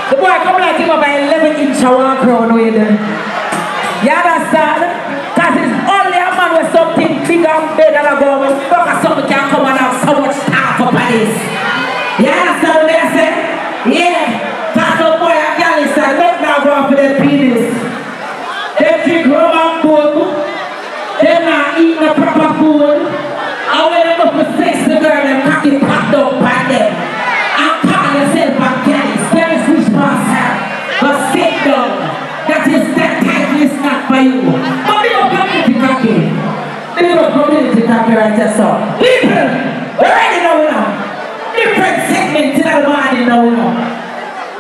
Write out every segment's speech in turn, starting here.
The boy come like him about 11-inch walk around with him. You understand? Because it's only a man with something big and better than a government. Because something can come and have so much staff up on this. You understand what I say? Yeah. Because the boy and girl is like, look now go for their penis. They drink rum and food. They not eat no proper food. And when they go for sex, the girl, them cocky packed up by them. And call yourself a Kelly. Kelly's which master. But sit down. That is that title is not for you. But they don't community cocky. They don't community cocky right there, so. People, we already know now. Different segments in the morning now.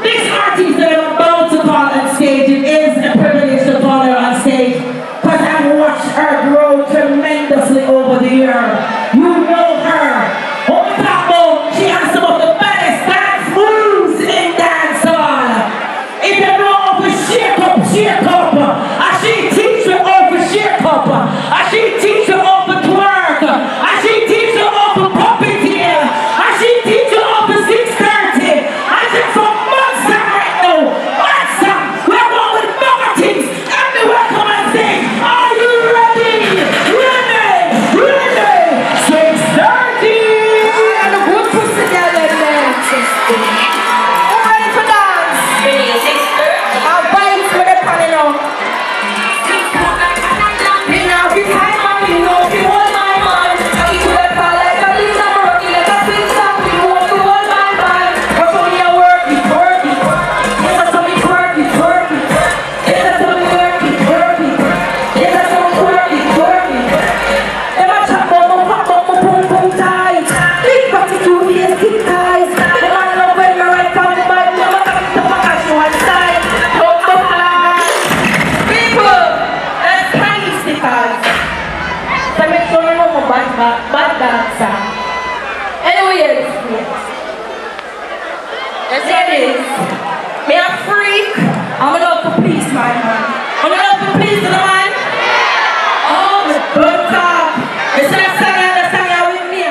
This artist that I'm about to call on stage, it is a privilege to call her on stage. Because I've watched her grow tremendously over the year. You know her. On top of, she has some of the baddest dance moves in dancehall. If you know how to shake up, and she teach you how to shake up, and she teach you how to twerk, and she teach you how to puppeteer, and she teach you how to 630, and she's from Monster right now. Monster, we're going with more things, and we welcome and sing. Are you ready? Renee, 630. And a good pussy girl in there. I'm ready for dance. I'll vibes with the panel now. Me now fi time and me know fi hold my man. I be good at fall like a Lisa Murphy, like a big song. Me know fi hold my man. But for me I work it. Yes, I saw me work it. Yes, I saw me work it. Yes, I saw me work it. Them a chat about my pop up my pum pum tight. Big body two days kick ties. Them a love when me right on the bike. Them a come to my cash one side. Don't go high. People, that's tiny stickers. So make sure you know my bad dancer. Anyways, yes it is. Me a freak. I'm love to please my man. I'm love to please the man. Oh, my blood top. You see that song and the song you with me?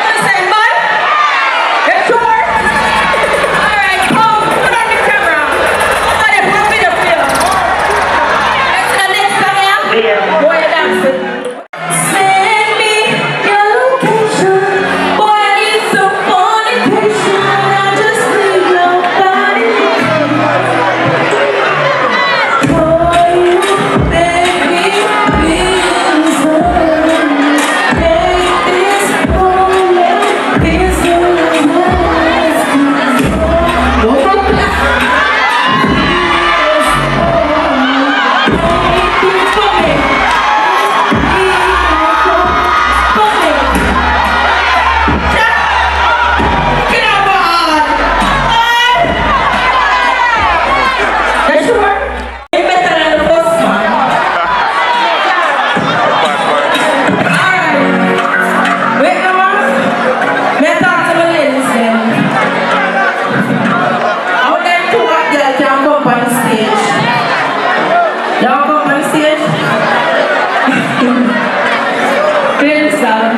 Listen, man. You sure? Alright, come. Put on the camera. I'm gonna pop it up here. Let's see the next song, yeah? Boy, dance it. Send me your location. Boy, I need some fornication. I just need your body. For you, baby, please make this moment visualize. Y'all come on stage? Clear the sound.